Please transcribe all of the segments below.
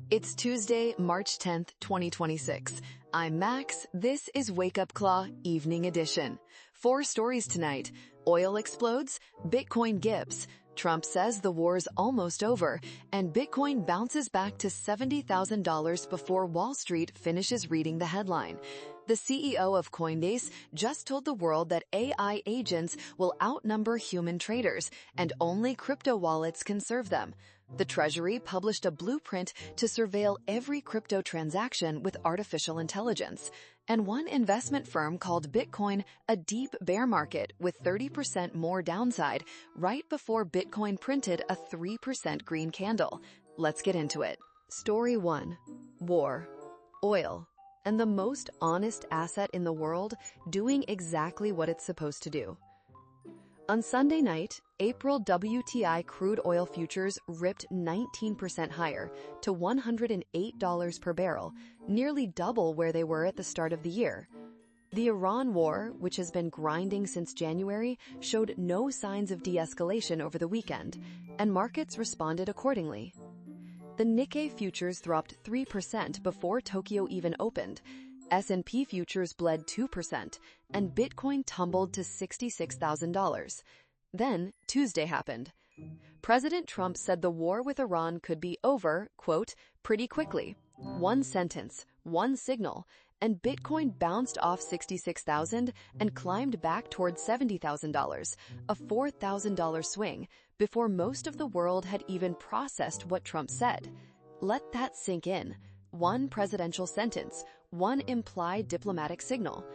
It's Tuesday, March 10th, 2026. I'm Max. This is Wake Up Claw Evening Edition. 4 stories tonight. Oil explodes, Bitcoin gives, Trump says the war's almost over, and Bitcoin bounces back to $70,000 before Wall Street finishes reading the headline. The CEO of Coinbase just told the world that AI agents will outnumber human traders, and only crypto wallets can serve them. The Treasury published a blueprint to surveil every crypto transaction with artificial intelligence. And one investment firm called Bitcoin a deep bear market with 30% more downside right before Bitcoin printed a 3% green candle. Let's get into it. Story 1. War. Oil. And the most honest asset in the world doing exactly what it's supposed to do. On Sunday night, April WTI crude oil futures ripped 19% higher to $108 per barrel, nearly double where they were at the start of the year. The Iran war, which has been grinding since January, showed no signs of de-escalation over the weekend, and markets responded accordingly. The Nikkei futures dropped 3% before Tokyo even opened. S&P futures bled 2%, and Bitcoin tumbled to $66,000. Then, Tuesday happened. President Trump said the war with Iran could be over, quote, pretty quickly. One sentence, one signal, and Bitcoin bounced off $66,000 and climbed back toward $70,000, a $4,000 swing, before most of the world had even processed what Trump said. Let that sink in. One presidential sentence, one implied diplomatic signal.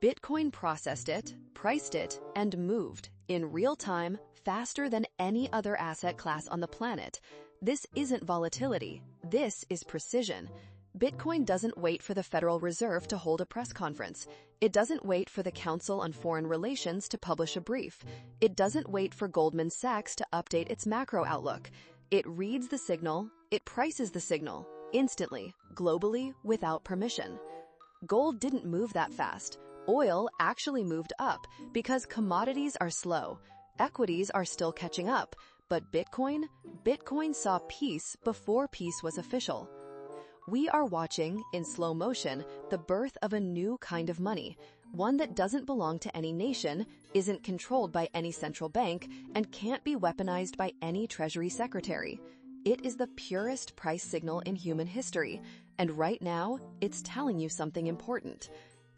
Bitcoin processed it, priced it, and moved in real time, faster than any other asset class on the planet. This isn't volatility. This is precision. Bitcoin doesn't wait for the Federal Reserve to hold a press conference. It doesn't wait for the Council on Foreign Relations to publish a brief. It doesn't wait for Goldman Sachs to update its macro outlook. It reads the signal, it prices the signal, instantly, globally, without permission. Gold didn't move that fast. Oil actually moved up because commodities are slow. Equities are still catching up. But Bitcoin saw peace before peace was official. We are watching, in slow motion, the birth of a new kind of money, one that doesn't belong to any nation, isn't controlled by any central bank, and can't be weaponized by any Treasury secretary. It is the purest price signal in human history, and right now, it's telling you something important.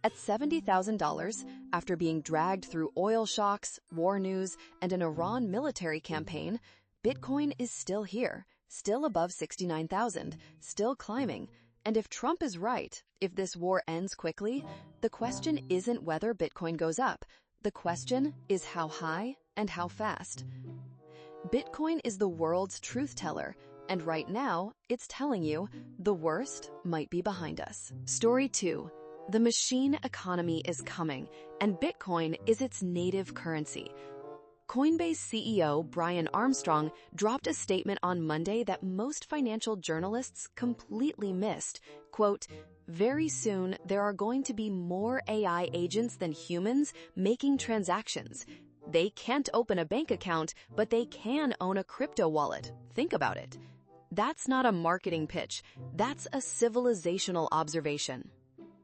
At $70,000, after being dragged through oil shocks, war news, and an Iran military campaign, Bitcoin is still here, still above 69,000, still climbing. And if Trump is right, if this war ends quickly, the question isn't whether Bitcoin goes up. The question is how high and how fast. Bitcoin is the world's truth teller, and right now, it's telling you the worst might be behind us. Story 2. The machine economy is coming, and Bitcoin is its native currency. Coinbase CEO Brian Armstrong dropped a statement on Monday that most financial journalists completely missed. Quote, very soon, there are going to be more AI agents than humans making transactions. They can't open a bank account, but they can own a crypto wallet. Think about it. That's not a marketing pitch. That's a civilizational observation.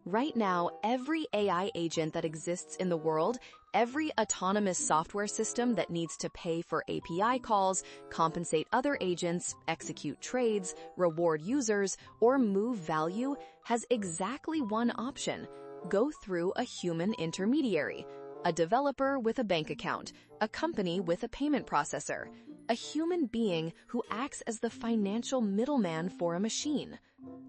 Right now, every AI agent that exists in the world, every autonomous software system that needs to pay for API calls, compensate other agents, execute trades, reward users, or move value, has exactly one option: go through a human intermediary. A developer with a bank account, a company with a payment processor, a human being who acts as the financial middleman for a machine.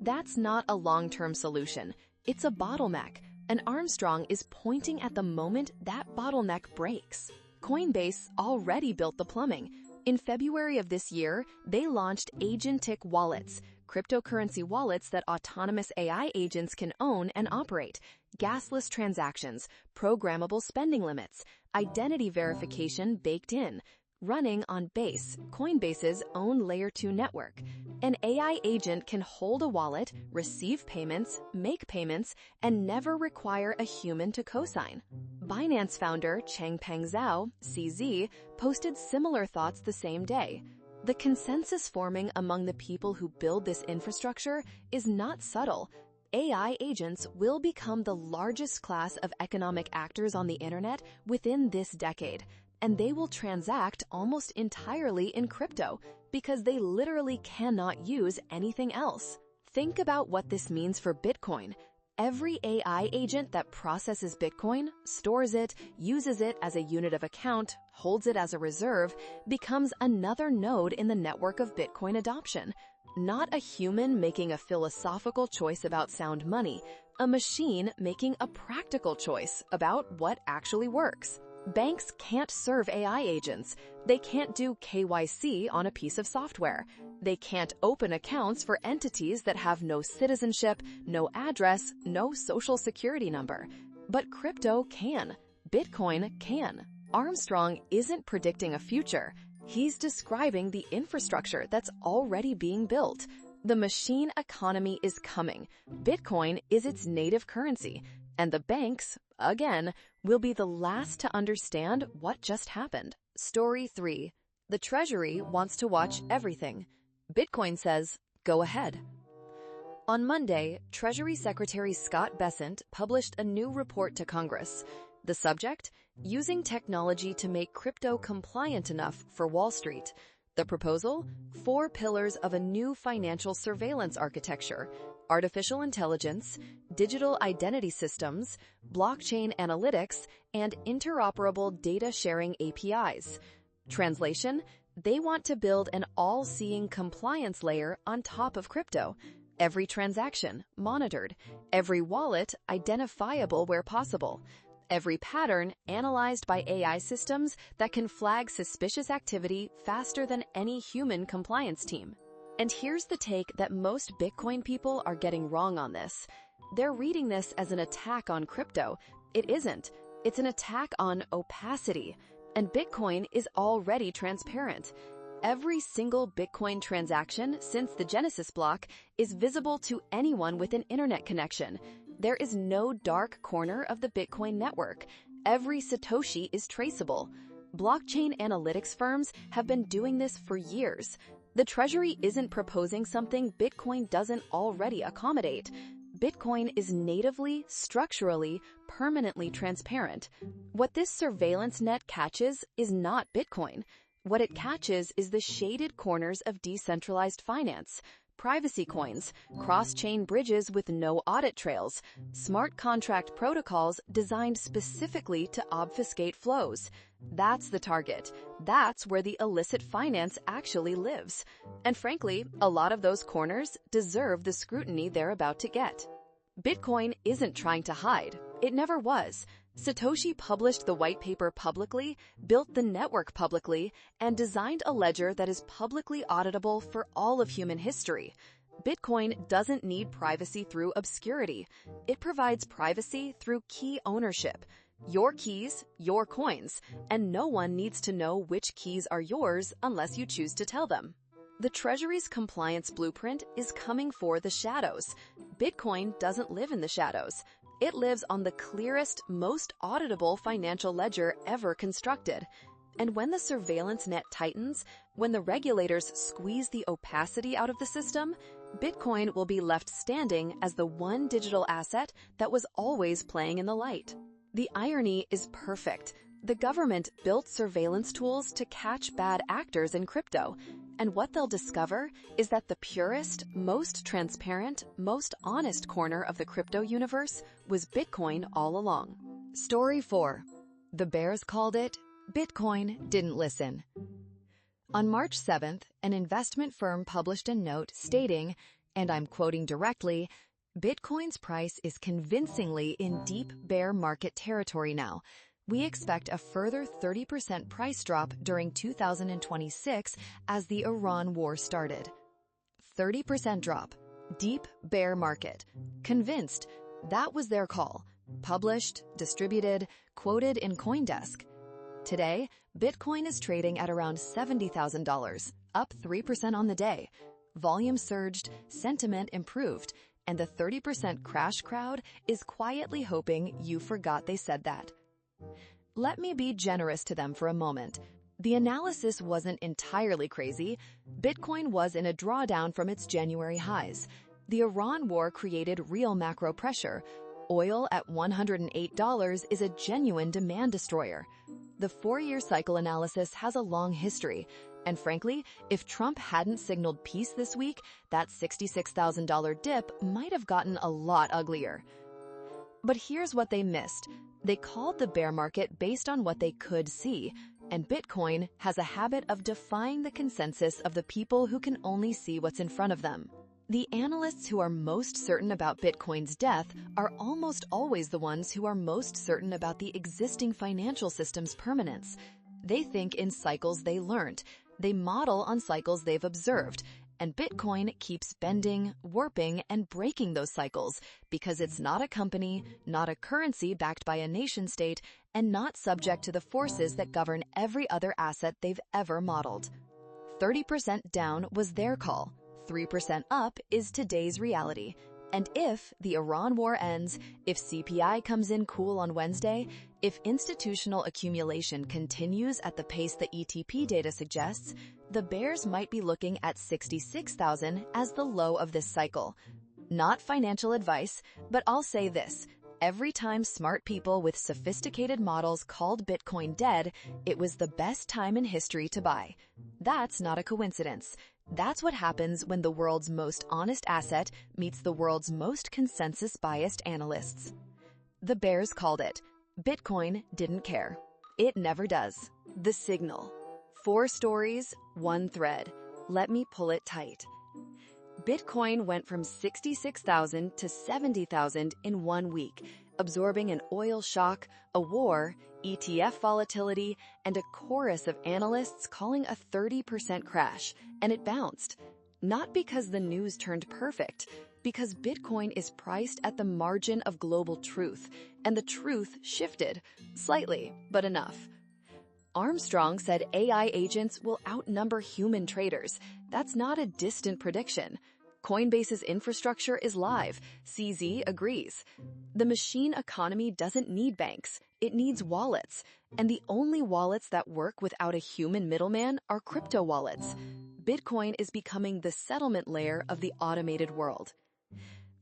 That's not a long-term solution. It's a bottleneck, and Armstrong is pointing at the moment that bottleneck breaks. Coinbase already built the plumbing. In February of this year, they launched agentic wallets, cryptocurrency wallets that autonomous AI agents can own and operate, gasless transactions, programmable spending limits, identity verification baked in, running on Base, Coinbase's own Layer 2 network. An AI agent can hold a wallet, receive payments, make payments, and never require a human to cosign. Binance founder Changpeng Zhao, CZ, posted similar thoughts the same day. The consensus forming among the people who build this infrastructure is not subtle. AI agents will become the largest class of economic actors on the internet within this decade, and they will transact almost entirely in crypto because they literally cannot use anything else. Think about what this means for Bitcoin. Every AI agent that processes Bitcoin, stores it, uses it as a unit of account, holds it as a reserve, becomes another node in the network of Bitcoin adoption. Not a human making a philosophical choice about sound money, a machine making a practical choice about what actually works. Banks can't serve AI agents. They can't do KYC on a piece of software. They can't open accounts for entities that have no citizenship, no address, no social security number. But crypto can. Bitcoin can. Armstrong isn't predicting a future. He's describing the infrastructure that's already being built. The machine economy is coming. Bitcoin is its native currency. And the banks, again, will be the last to understand what just happened. Story 3. The Treasury wants to watch everything. Bitcoin says, go ahead. On Monday, Treasury Secretary Scott Bessent published a new report to Congress. The subject? Using technology to make crypto compliant enough for Wall Street. The proposal? 4 pillars of a new financial surveillance architecture: artificial intelligence, digital identity systems, blockchain analytics, and interoperable data sharing APIs. Translation? They want to build an all-seeing compliance layer on top of crypto. Every transaction monitored, every wallet identifiable where possible, every pattern analyzed by AI systems that can flag suspicious activity faster than any human compliance team. And here's the take that most Bitcoin people are getting wrong on this. They're reading this as an attack on crypto. It isn't. It's an attack on opacity. And Bitcoin is already transparent. Every single Bitcoin transaction since the Genesis block is visible to anyone with an internet connection. There is no dark corner of the Bitcoin network. Every Satoshi is traceable. Blockchain analytics firms have been doing this for years. The Treasury isn't proposing something Bitcoin doesn't already accommodate. Bitcoin is natively, structurally, permanently transparent. What this surveillance net catches is not Bitcoin. What it catches is the shaded corners of decentralized finance. Privacy coins, cross-chain bridges with no audit trails, smart contract protocols designed specifically to obfuscate flows. That's the target. That's where the illicit finance actually lives. And frankly, a lot of those corners deserve the scrutiny they're about to get. Bitcoin isn't trying to hide. It never was. Satoshi published the white paper publicly, built the network publicly, and designed a ledger that is publicly auditable for all of human history. Bitcoin doesn't need privacy through obscurity. It provides privacy through key ownership. Your keys, your coins, and no one needs to know which keys are yours unless you choose to tell them. The Treasury's compliance blueprint is coming for the shadows. Bitcoin doesn't live in the shadows. It lives on the clearest, most auditable financial ledger ever constructed. And when the surveillance net tightens, when the regulators squeeze the opacity out of the system, Bitcoin will be left standing as the one digital asset that was always playing in the light. The irony is perfect. The government built surveillance tools to catch bad actors in crypto. And what they'll discover is that the purest, most transparent, most honest corner of the crypto universe was Bitcoin all along. Story 4. The bears called it. Bitcoin didn't listen. On March 7th, an investment firm published a note stating, and I'm quoting directly, Bitcoin's price is convincingly in deep bear market territory now. We expect a further 30% price drop during 2026 as the Iran war started. 30% drop. Deep bear market. Convinced. That was their call. Published, distributed, quoted in CoinDesk. Today, Bitcoin is trading at around $70,000, up 3% on the day. Volume surged, sentiment improved, and the 30% crash crowd is quietly hoping you forgot they said that. Let me be generous to them for a moment. The analysis wasn't entirely crazy. Bitcoin was in a drawdown from its January highs. The Iran war created real macro pressure. Oil at $108 is a genuine demand destroyer. The 4-year cycle analysis has a long history. And frankly, if Trump hadn't signaled peace this week, that $66,000 dip might have gotten a lot uglier. But here's what they missed. They called the bear market based on what they could see, and Bitcoin has a habit of defying the consensus of the people who can only see what's in front of them. The analysts who are most certain about Bitcoin's death are almost always the ones who are most certain about the existing financial system's permanence. They think in cycles they learned. They model on cycles they've observed. And Bitcoin keeps bending, warping, and breaking those cycles because it's not a company, not a currency backed by a nation-state, and not subject to the forces that govern every other asset they've ever modeled. 30% down was their call. 3% up is today's reality. And if the Iran war ends, if CPI comes in cool on Wednesday, if institutional accumulation continues at the pace the ETP data suggests, the bears might be looking at 66,000 as the low of this cycle. Not financial advice, but I'll say this. Every time smart people with sophisticated models called Bitcoin dead, it was the best time in history to buy. That's not a coincidence. That's what happens when the world's most honest asset meets the world's most consensus-biased analysts. The bears called it. Bitcoin didn't care. It never does. The signal. 4 stories, 1 thread. Let me pull it tight. Bitcoin went from 66,000 to 70,000 in 1 week, absorbing an oil shock, a war, ETF volatility, and a chorus of analysts calling a 30% crash, and it bounced. Not because the news turned perfect, because Bitcoin is priced at the margin of global truth, and the truth shifted, slightly, but enough. Armstrong said AI agents will outnumber human traders. That's not a distant prediction. Coinbase's infrastructure is live. CZ agrees. The machine economy doesn't need banks. It needs wallets. And the only wallets that work without a human middleman are crypto wallets. Bitcoin is becoming the settlement layer of the automated world.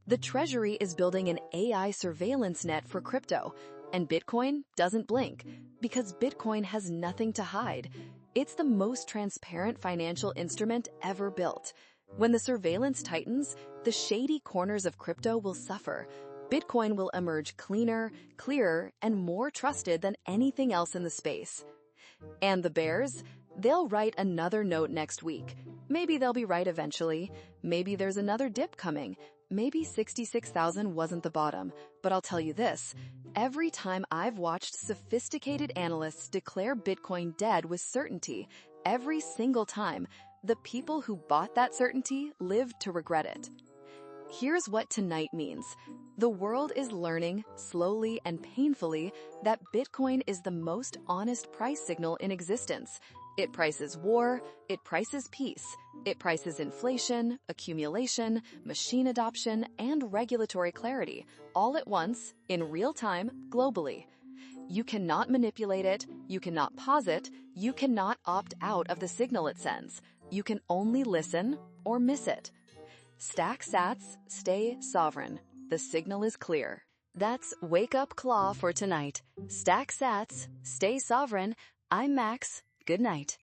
The Treasury is building an AI surveillance net for crypto. And Bitcoin doesn't blink, because Bitcoin has nothing to hide. It's the most transparent financial instrument ever built. When the surveillance tightens, the shady corners of crypto will suffer. Bitcoin will emerge cleaner, clearer, and more trusted than anything else in the space. And the bears? They'll write another note next week. Maybe they'll be right eventually. Maybe there's another dip coming. Maybe 66,000 wasn't the bottom. But I'll tell you this. Every time I've watched sophisticated analysts declare Bitcoin dead with certainty, every single time, the people who bought that certainty lived to regret it. Here's what tonight means. The world is learning, slowly and painfully, that Bitcoin is the most honest price signal in existence. It prices war, it prices peace, it prices inflation, accumulation, machine adoption, and regulatory clarity, all at once, in real time, globally. You cannot manipulate it, you cannot pause it, you cannot opt out of the signal it sends. You can only listen or miss it. Stack sats, stay sovereign. The signal is clear. That's Wake Up Claw for tonight. Stack sats, stay sovereign. I'm Max. Good night.